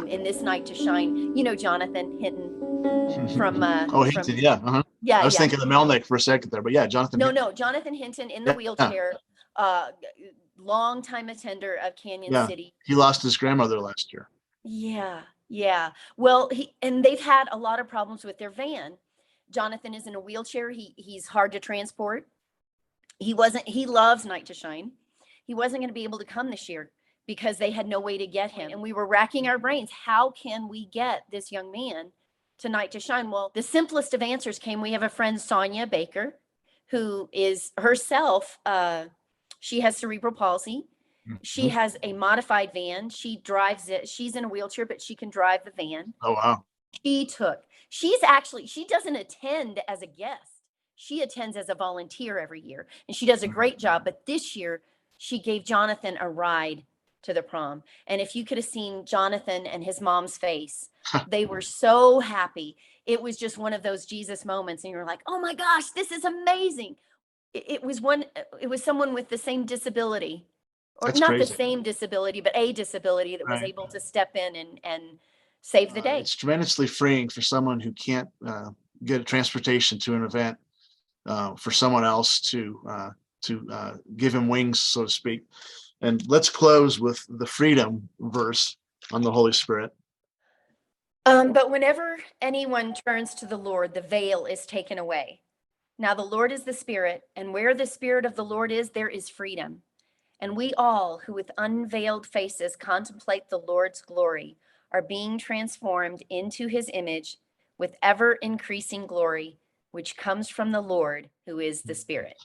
in this Night to Shine. You know, Jonathan Hinton Oh, from Hinton, yeah. Uh-huh. yeah, I was yeah. thinking of Melnick for a second there, but yeah, Jonathan No, Hinton. no, Jonathan Hinton in the Yeah, yeah, wheelchair, uh, long time attender of Canyon yeah. City. He lost his grandmother last year. Yeah, yeah. Well, they've had a lot of problems with their van. Jonathan is in a wheelchair. He's hard to transport. He loves Night to Shine. He wasn't going to be able to come this year because they had no way to get him. And we were racking our brains. How can we get this young man to Night to Shine? Well, the simplest of answers came. We have a friend, Sonia Baker, who is herself, she has cerebral palsy. She Mhm. has a modified van. She drives it. She's in a wheelchair, but she can drive the van. Oh, wow. She doesn't attend as a guest. She attends as a volunteer every year, and she does a great job. But this year, she gave Jonathan a ride to the prom. And if you could have seen Jonathan and his mom's face, they were so happy. It was just one of those Jesus moments, and you're like, oh my gosh, this is amazing. It was someone with the same disability, or That's not the crazy. same disability, but a disability that was Right. able to step in and save the day. It's tremendously freeing for someone who can't get a transportation to an event, for someone else to give him wings, so to speak. And let's close with the freedom verse on the Holy Spirit. But whenever anyone turns to the Lord, the veil is taken away. Now, the Lord is the Spirit, and where the Spirit of the Lord is, there is freedom. And we all who with unveiled faces contemplate the Lord's glory are being transformed into his image with ever increasing glory, which comes from the Lord, who is the Spirit.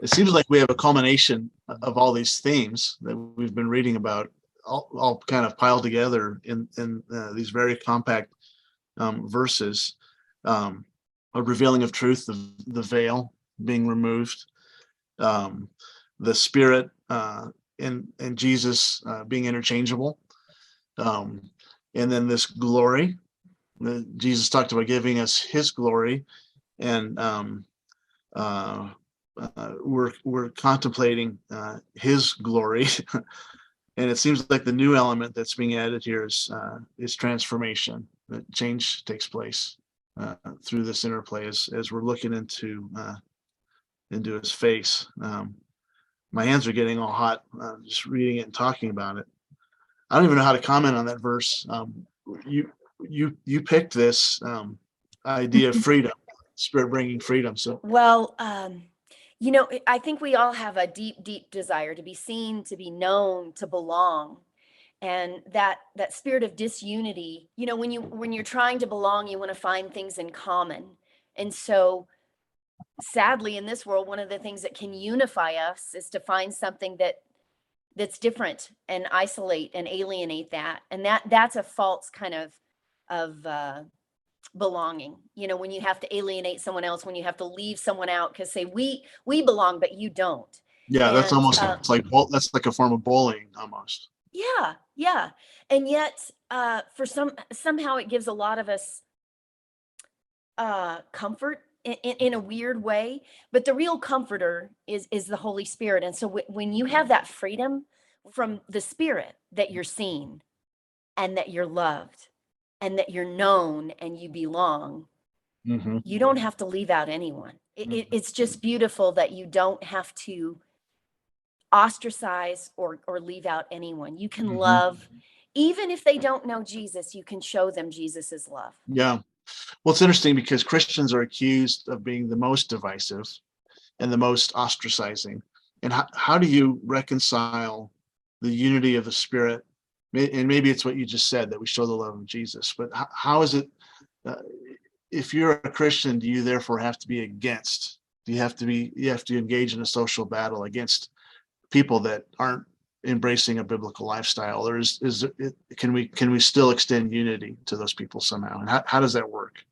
It seems like we have a culmination of all these themes that we've been reading about, all kind of piled together in these very compact verses. A revealing of truth, the veil being removed, the Spirit and Jesus being interchangeable, and then this glory. Jesus talked about giving us his glory, and uh, we're contemplating his glory. And it seems like the new element that's being added here is transformation. That change takes place through this interplay as we're looking into his face. My hands are getting all hot just reading it and talking about it. I don't even know how to comment on that verse. You picked this idea of freedom, Spirit bringing freedom. So Well, I think we all have a deep, deep desire to be seen, to be known, to belong. And that spirit of disunity, when you're trying to belong, you want to find things in common. And so sadly in this world, one of the things that can unify us is to find something that's different and isolate and alienate that. And that's a false kind of belonging, when you have to alienate someone else, when you have to leave someone out because say we belong but you don't. yeah, that's And almost like that's like a form of bullying almost. yeah, yeah. And yet for somehow it gives a lot of us comfort in a weird way, but the real comforter is the Holy Spirit. And so when you have that freedom from the Spirit, that you're seen and that you're loved and that you're known and you belong, Mm-hmm. you don't have to leave out anyone. It's just beautiful that you don't have to ostracize or leave out anyone. You can Mm-hmm. love, even if they don't know Jesus, you can show them Jesus's love. Yeah. Well, it's interesting because Christians are accused of being the most divisive and the most ostracizing. And how do you reconcile the unity of the Spirit? And maybe it's what you just said, that we show the love of Jesus. But how is it, uh, if you're a Christian, do you therefore have to be against? Do you have to engage in a social battle against people that aren't embracing a biblical lifestyle, or can we still extend unity to those people somehow? And how does that work?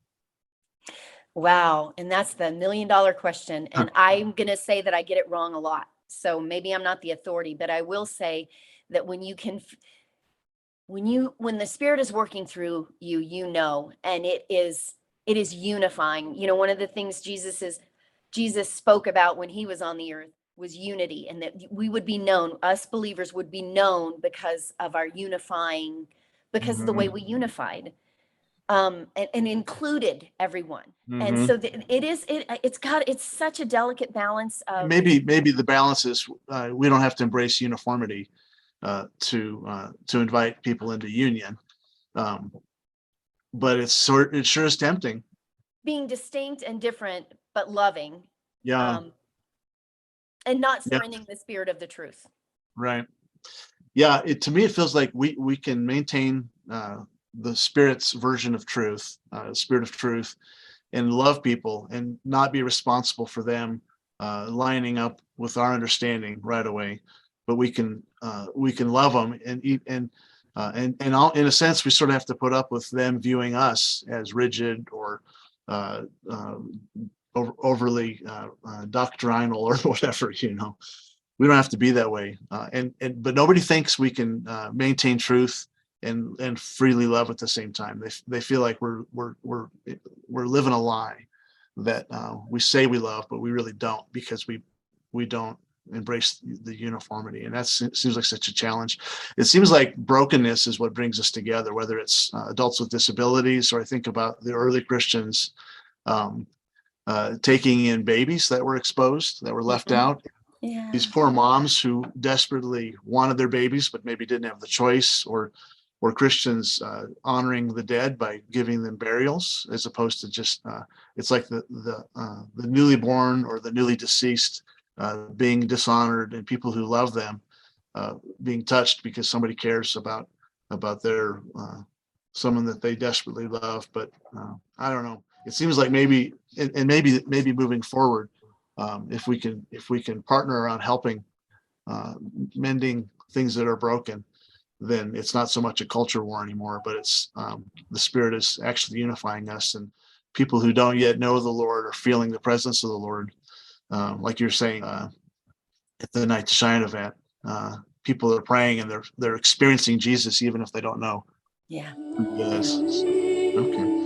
Wow. And that's the $1 million question. Huh. And I'm going to say that I get it wrong a lot. So maybe I'm not the authority, but I will say that when the Spirit is working through you, and it is unifying. One of the things Jesus spoke about when he was on the earth was unity, and that we would be known, us believers would be known because of our unifying, because of the way Mhm. we unified, and included everyone. And Mhm. so it's such a delicate balance And of, maybe the balance is we don't have to embrace uniformity to invite people into union, um, but it sure is tempting. being distinct and different, but loving, Yeah, um, and not yeah, surrendering the spirit of the truth. right. Yeah, to me it feels like we can maintain the Spirit's version of truth, Spirit of truth, and love people and not be responsible for them lining up with our understanding right away. But we can love them and in a sense we sort of have to put up with them viewing us as rigid or uh, uh, overly doctrinal or whatever. We don't have to be that way. And but nobody thinks we can maintain truth and freely love at the same time. They feel like we're living a lie that we say we love, but we really don't because we don't embrace the uniformity, and that seems like such a challenge. It seems like brokenness is what brings us together, whether it's adults with disabilities, or I think about the early Christians um, taking in babies that were exposed, that were left Mhm. out, these Yeah. poor moms who desperately wanted their babies but maybe didn't have the choice, or Christians honoring the dead by giving them burials as opposed to just it's like the newly born or the newly deceased being dishonored, and people who love them being touched because somebody cares about their someone that they desperately love. But I don't know. It seems like and maybe moving forward, if we can partner around helping uh, mending things that are broken, then it's not so much a culture war anymore, but it's the Spirit is actually unifying us, and people who don't yet know the Lord are feeling the presence of the Lord. Like you're saying at the Night to Shine event, people are praying and they're experiencing Jesus even if they don't know Yeah. who he is. Okay.